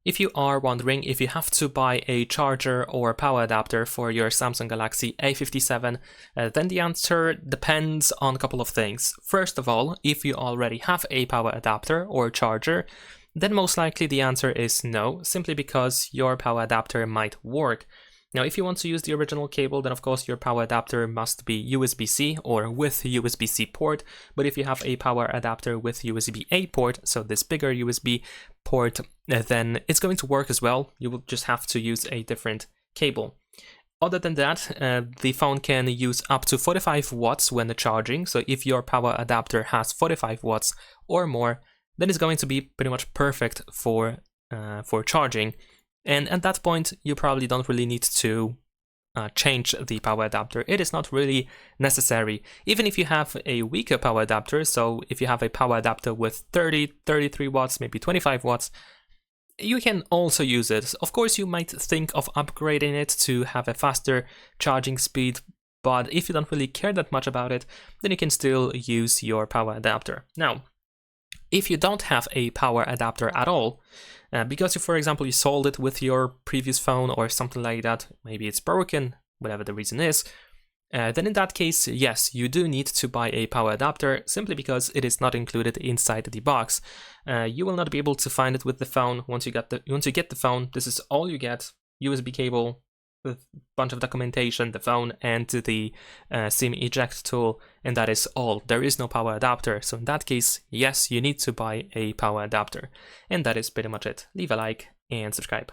If you are wondering if you have to buy a charger or power adapter for your Samsung Galaxy A57, then the answer depends on a couple of things. First of all, if you already have a power adapter or charger, then most likely the answer is no, simply because your power adapter might work. Now, if you want to use the original cable, then of course your power adapter must be USB-C or with USB-C port, but if you have a power adapter with USB-A port, so this bigger USB port, then it's going to work as well. You will just have to use a different cable. Other than that, the phone can use up to 45 watts when charging, so if your power adapter has 45 watts or more, then it's going to be pretty much perfect for charging. And at that point, you probably don't really need to change the power adapter. It is not really necessary. Even if you have a weaker power adapter, so if you have a power adapter with 30, 33 watts, maybe 25 watts, you can also use it. Of course, you might think of upgrading it to have a faster charging speed, but if you don't really care that much about it, then you can still use your power adapter. Now, if you don't have a power adapter at all, because if, for example, you sold it with your previous phone or something like that, maybe it's broken, whatever the reason is, then in that case, yes, you do need to buy a power adapter simply because it is not included inside the box. You will not be able to find it with the phone once you get the phone. This is all you get: USB cable, a bunch of documentation, the phone, and the SIM eject tool, and that is all. There is no power adapter, so in that case, yes, you need to buy a power adapter. And that is pretty much it. Leave a like and subscribe.